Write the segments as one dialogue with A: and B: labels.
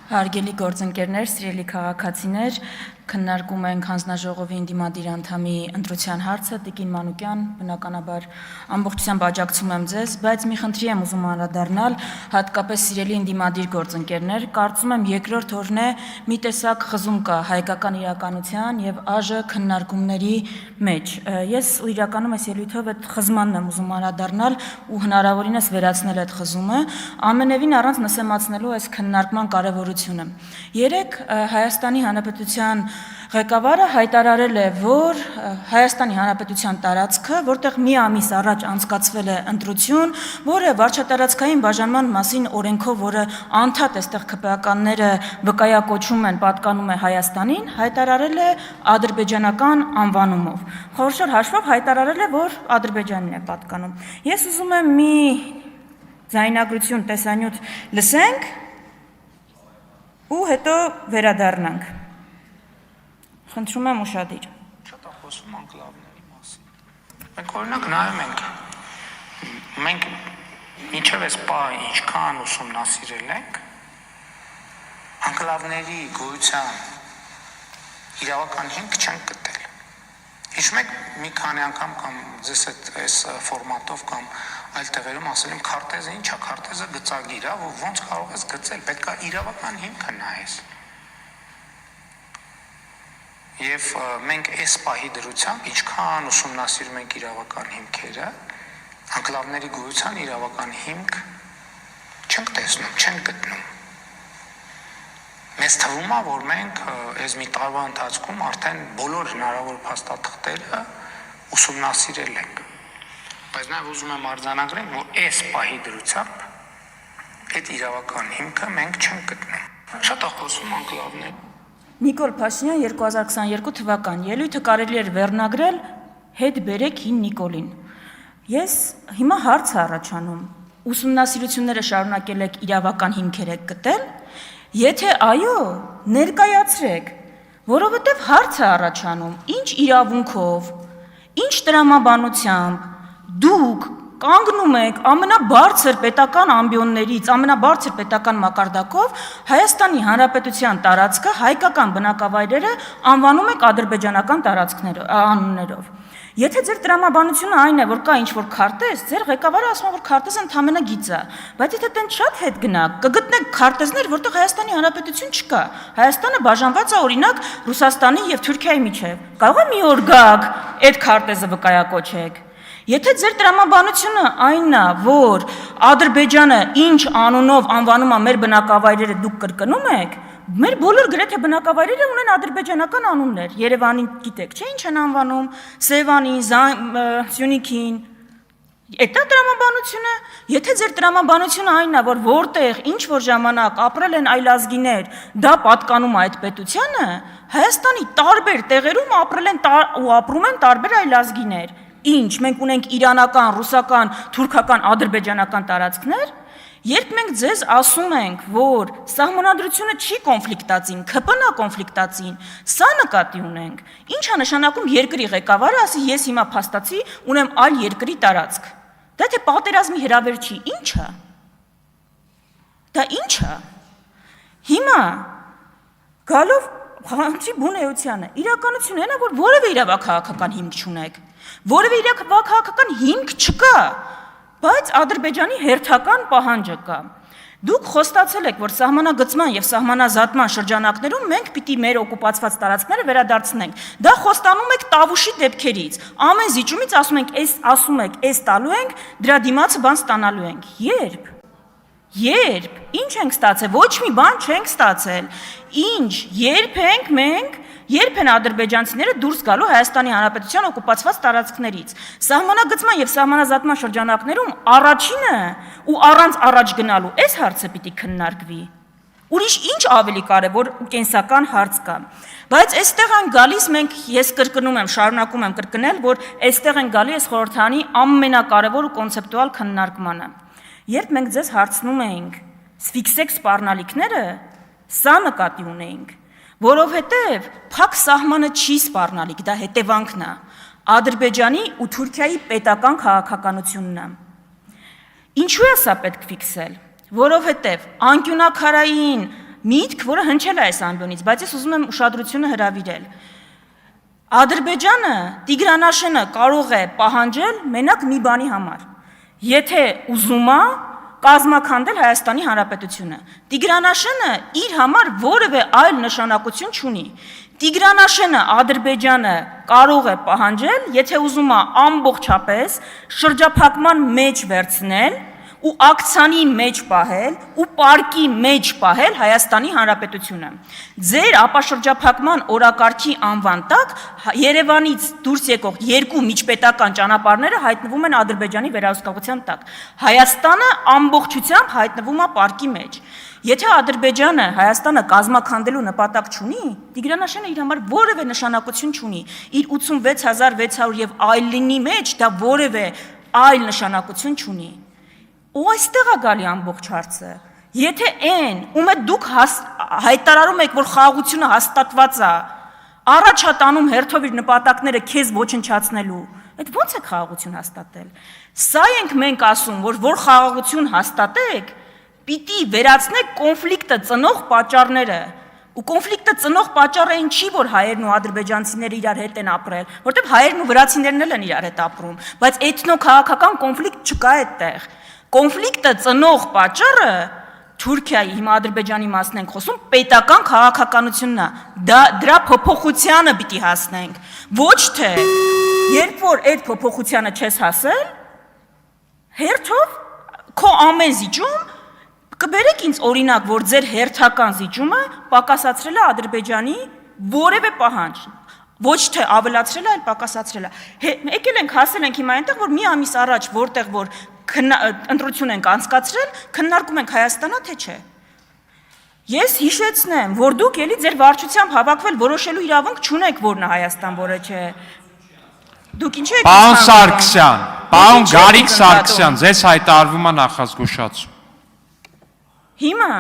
A: Հարգելի գործընկերներ, սիրելի քաղաքացիներ, քննարկում ենք հանձնաժողովի ընդդիմադիր անդամի ընտրության հարցը, Տիկին Մանուկյան, բնականաբար ամբողջությամբ աջակցում եմ ձեզ, բայց մի խնդրի եմ ուզում անդրադառնալ, հատկապես սիրելի ընդդիմադիր գործընկերներ, կարծում եմ երկրորդ օրն է մի տեսակ խզում կա հայկական իրականության եւ ԱԺ քննարկումների մեջ։ Ես իրականում այս ելույթով այդ խզմանն եմ ուզում անդրադառնալ ու հնարավորինս վերացնել այդ խզումը, ամենևին առանց նսեմացնելու այս քննարկման կարևորությունը։ Երեք Հայաստանի Հանրապետության ղեկավարը հայտարարել է, որ Հայաստանի Հանրապետության տարածքը, որտեղ մի ամիս առաջ անցկացվել է ընտրություն, որը վարչատարածքային բաժանման մասին օրենքով, որը անդադ այստեղ ԿՊԱ-կանները վկայակոչում են, պատկանում է Հայաստանին, հայտարարել է ադրբեջանական անվանումով։ Խորհրդավոր հաշվով հայտարարել է, որ Ադրբեջանին է պատկանում։ Ես ուզում եմ մի ձայնագրություն տեսանյութ լսենք ու հետո վերադառնանք։ Խնդրում եմ ուշադիր։
B: Շատ է խոսում անկլավների մասին։ Մենք օրինակ նայում ենք, մենք մինչև այս պահը ինչքան ուսումնասիրել ենք, անկլավների գոյության իրավական հիմք չենք գտել։ Հիշում եք մի քանի անգամ կամ ձեզ այս ֆորմատով կամ այլ տեղերում ասել եմ քարտեզը ինչ է, քարտեզը գծագիր է, որ ոնց կարող ես գծել, պետք է իրավական հիմքը նայես։ Եվ մենք այս պահի դրությամբ ինչքան ուսումնասիրում ենք իրավական հիմքերը, անկլավների գոյության իրավական հիմք չենք տեսնում, չենք գտնում։ Մեզ թվում է, որ մենք այս մի տարվա ընթացքում արդեն բոլոր հնարավոր փաստաթղթերը ուսումնասիրել ենք։ Բայց նաև ուզում եմ արձանագրել, որ այս պահի դրությամբ այդ իրավական հիմքը մենք չենք գտնում։ Շատ է խոսում անկլավներ։
A: Նիկոլ Փաշինյան 2022 թվական ելույթը կարելի էր վերնագրել հետ բերեք հին Նիկոլին։ Ես հիմա հարց առաջանում, ուսումնասիրությունները շարունակել եք իրավական հիմքեր եք գտել, եթե այո, ներկայացրեք, որովհետև հարց է առաջանում, ինչ իրավունքով, ինչ տրամաբանությամբ դուք կանգնում եք ամենաբարձր պետական ամբիոններից, ամենաբարձր պետական մակարդակով Հայաստանի Հանրապետության տարածքը, հայկական բնակավայրերը անվանում եք ադրբեջանական անուններով։ Եթե ձեր տրամաբանությունը այն է, որ կա ինչ-որ քարտեզ, ձեր ղեկավարը ասում է, որ քարտեզը ընդամենը գիծ է, բայց եթե դեն շատ հետ գնաք, կգտնեք քարտեզներ, որտեղ Հայաստանի Հանրապետություն չկա։ Հայաստանը բաժանված է օրինակ Ռուսաստանի եւ Թուրքիայի միջև։ Կարող է մի օր գաք, այդ քարտեզը վկայակոչեք։ Եթե ձեր տրամաբանությունը այնն է, որ Ադրբեջանը ինչ անունով անվանում է մեր բնակավայրերը դուք կրկնում եք, մեր բոլոր գրեթե բնակավայրերը ունեն ադրբեջանական անուններ, Երևանին գիտեք, չէ՞ ինչ են անվանում, Սևանին, Սյունիքին, Էդ է տրամաբանությունը, եթե ձեր տրամաբանությունը այնն է, որ որտեղ ինչ-որ ժամանակ ապրել են այլազգիներ, դա պատկանում է այդ պետությանը, Հայաստանի տարբեր տեղերում ապրել են ու ապրում են տարբեր այլազգիներ, ինչ, մենք ունենք իրանական, ռուսական, թուրքական, ադրբեջանական տարածքներ, երբ մենք ձեզ ասում ենք, որ սահմանադրությունը չի կոնֆլիկտածին, ԿՊՆ կոնֆլիկտածին, սա նկատի ունենք, ինչ է նշանակում երկրի ղեկավարը ասի, ես հիմա փաստացի ունեմ այլ երկրի տարածք, դա թե պատերազմի հրավեր չի, ինչ է, դա ինչ է, հիմա գալով խնդրի բուն էությանը, իրականությունը այն է, որ որևէ իրավաքաղաքական հիմք չունեք, որևէ իրավաքաղաքական հիմք չկա, բայց Ադրբեջանի հերթական պահանջը կա։ Դուք խոստացել եք, որ սահմանագծման եւ սահմանազատման շրջանակներում մենք պիտի մեր օկուպացված տարածքները վերադարձնենք։ Դա խոստանում եք Տավուշի դեպքերից։ Ամեն զիջումից ասում եք, այս տալու ենք, դրա դիմացը բան ստանալու ենք։ Երբ, ինչ ենք ստացել, ոչ մի բան չենք ստացել, ինչ, երբ են ադրբեջանցիները դուրս գալու Հայաստանի Հանրապետության օկուպացված տարածքներից, սահմանագծման և սահմանազատման շրջանակներում առաջինը ու առանց առաջ գնալու այս հարցը պիտի քննարկվի, ուրիշ ինչ ավելի կարևոր ու կենսական հարց կա, բայց այստեղ են գալիս ես կրկնում եմ, շարունակում եմ կրկնել, որ այստեղ են գալի այս խորհրդարանի ամենակարևոր ու կոնցեպտուալ քննարկմանը, երբ մենք ձեզ հարցնում էինք, ֆիքսեք սպառնալիքները, սա նկատի ունեինք, որովհետև փակ սահմանը չի սպառնալիք, դա հետևանքն է, Ադրբեջանի ու Թուրքիայի պետական քաղաքականությունն է։ Ինչու է սա պետք ֆիքսել, որովհետև անկյունակարային միտք, որը հնչել է այս ամբիոնից, բայց ես ուզում եմ ուշադրությունը հրավիրել։ Ադրբեջանը Տիգրանաշենը կարող է պահանջել մենակ մի բանի համար։ Եթե ուզում է կազմաքանդել Հայաստանի Հանրապետությունը։ Տիգրանաշենը իր համար որևէ այլ նշանակություն չունի։ Տիգրանաշենը Ադրբեջանը կարող է պահանջել, եթե ուզում է ամբողջապես շրջափակման մեջ վերցնել ու ակցիանի մեջ պահել ու պարկի մեջ պահել Հայաստանի Հանրապետությունը։ Ձեր ապաշրջափակման օրակարգի անվան տակ Երևանից դուրս եկող երկու միջպետական ճանապարհները հայտնվում են Ադրբեջանի վերահսկողության տակ։ Հայաստանը ամբողջությամբ հայտնվում է պարկի մեջ։ Եթե Ադրբեջանը Հայաստանը կազմաքանդելու նպատակ չունի, Տիգրանաշենը իր համար որևէ նշանակություն չունի։ Իր 86600 եւ այլնի մեջ դա որևէ այլ նշանակություն չունի։ Ու այստեղ է գալի ամբողջ հարցը։ Եթե այն, ում է դուք հայտարարում եք, որ խաղաղությունը հաստատված է, առաջ է տանում հերթով իր նպատակները քեզ ոչնչացնելու, այդ ո՞նց է խաղաղություն հաստատել։ Սա ենք մենք ասում, որ խաղաղություն հաստատեք, պիտի վերացնեք կոնֆլիկտը ծնող պատճառները։ Ու կոնֆլիկտը ծնող պատճառը այն չի, որ հայերն ու ադրբեջանցիները իրար հետ են ապրել, որտեղ հայերն ու վրացիներն էլ են իրար հետ ապրում, բայց էթնո-քաղաքական կոնֆլիկտ չկա այդտեղ։ Կոնֆլիկտը ծնող պատճառը Թուրքիայի, հիմա Ադրբեջանի մասն ենք խոսում, պետական քաղաքականությունն է։ Դրա փոփոխությանը պիտի հասնենք։ Ոչ թե երբ որ այդ փոփոխությանը չես հասել, հերթով քո ամեն զիջում կբերեք ինձ օրինակ, որ ձեր հերթական զիջումը պակասացրել է Ադրբեջանի որևէ պահանջ։ Ոչ թե ավելացրել է, այլ պակասացրել է։ Եկել ենք, հասել ենք հիմա այնտեղ, որ մի ամիս առաջ որտեղ որ ընտրություն ենք անցկացրել, քննարկում ենք Հայաստանա, թե չէ։ Ես հիշեցնեմ, որ դուք էլի ձեր վարչությամբ հավաքվել որոշելու իրավունք չունեք, որն է Հայաստան, որը չէ։ Դուք ինչ եք
C: Պարոն Սարգսյան, պարոն Գարիկ Սարգսյան, ձեզ հայտարարվում է նախազգուշացում։
A: Հիմա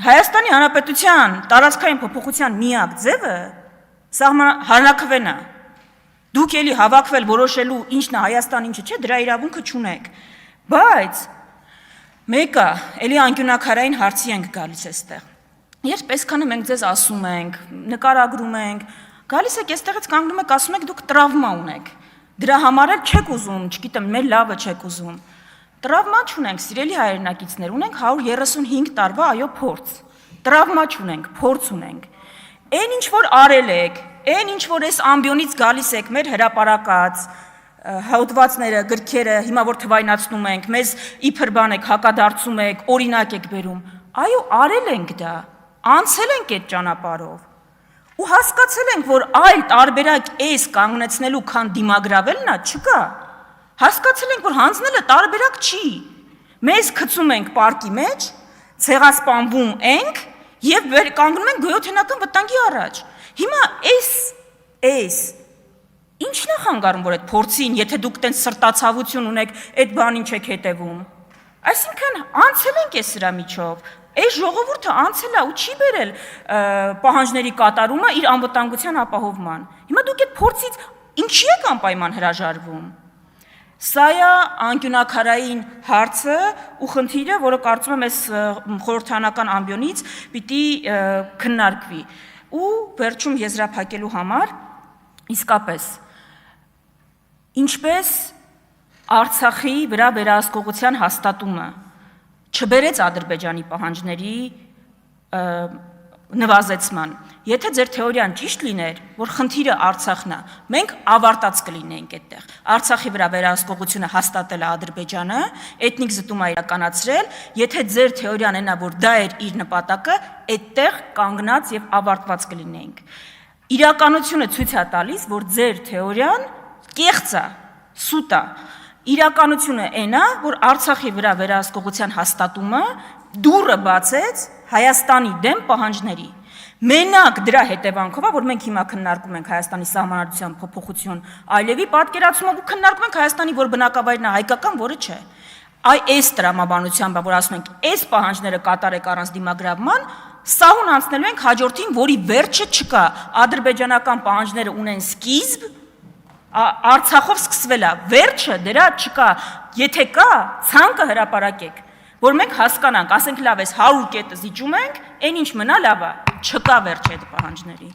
A: Հայաստանի Հանրապետության տարածքային փոփոխության միակ ձևը հանրաքվեն է։ Դուք էլի հավաքվել որոշելու ինչն է Հայաստան, ինչը չէ, դրա իրավունքը չունեք։ Բայց մեկը էլի անկյունակարային հարցի ենք գալիս այստեղ։ Երբ այսքանը մենք ձեզ ասում ենք, նկարագրում ենք, գալիս եք այստեղից կանգնում եք, ասում եք դուք տրավմա ունեք։ Դրա համար էլ չեք ուզում, չգիտեմ, մեր լավը չեք ուզում։ Տրավմա չունենք, սիրելի հայրենակիցներ, ունենք 135 տարվա այո փորձ։ Տրավմա չունենք, փորձ ունենք։ Այն ինչ որ արել եք, այն ինչ որ այս ամբիոնից գալիս եք, մեր հրապարակած հոդվածները, գրքերը, հիմա որ թվայնացնում ենք, մեզ իբր բան եք հակադարձում եք, օրինակ եք բերում, այո, արել ենք դա, անցել ենք այդ ճանապարհով։ Ու հասկացել ենք, որ այլ տարբերակ էս կանգնեցնելու, քան դիմագրավելն է, չկա։ Հասկացել ենք, որ հանձնելը տարբերակ չի։ Մեզ գցում ենք պարկի մեջ, ցեղասպանվում ենք եւ կանգնում ենք գոյութենական վտանգի առաջ։ Հիմա էս ինչն է խանգարում, որ այդ փորձին, եթե դուք տենց սրտացավություն ունեք, այդ բանին չեք հետևում։ Այսինքն անցել ենք այս սրա միջով։ Այս ժողովուրդը անցել է ու չի բերել պահանջների կատարումը իր անվտանգության ապահովման։ Հիմա դուք այդ փորձից ինչի եք անպայման հրաժարվում։ Սա է անկյունակարային հարցը ու խնդիրը, որը կարծում եմ այս խորհրդանական ամբիոնից պիտի քննարկվի։ Ու վերջում եզրափակելու համար իսկապես ինչպես Արցախի վրա վերահսկողության հաստատումը չբերեց Ադրբեջանի պահանջների նվազեցման։ Եթե ձեր թեորիան ճիշտ լիներ, որ խնդիրը Արցախն է, մենք ավարտած կլինեինք այդտեղ։ Արցախի վրա վերահսկողությունը հաստատել է Ադրբեջանը, էթնիկ զտում է իրականացրել, եթե ձեր թեորիան այնա, որ դա էր իր նպատակը, այդտեղ կանգնած եւ ավարտված կլինեինք։ Իրականությունը ցույց է տալիս, որ ձեր թեորիան կեղծ է, սուտ է։ Իրականությունը այն է, որ Արցախի վրա վերահսկողության հաստատումը դուռը բացեց Հայաստանի դեմ պահանջների։ Մենակ դրա հետևանքով է, որ մենք հիմա քննարկում ենք Հայաստանի սահմանադրության փոփոխություն, այլևի պատկերացումով ու քննարկում ենք Հայաստանի, որ բնակավայրն է հայկական, որը չէ։ Այս տրամաբանությամբ է, որ ասում ենք, այս պահանջները կատարեք առանց դիմագրավման, սահուն անցնելու ենք հաջորդին, որի վերջը չկա։ Ադրբեջանական պահանջները ունեն սկիզբ, Արցախով սկսվել է, վերջը դրա չկա, եթե կա, ցանկը հրապարակեք, որ մենք հասկանանք, ասենք լավ էս 100 կետը զիջում ենք, այն ինչ մնա լավ է, չկա վերջ այդ պահանջների։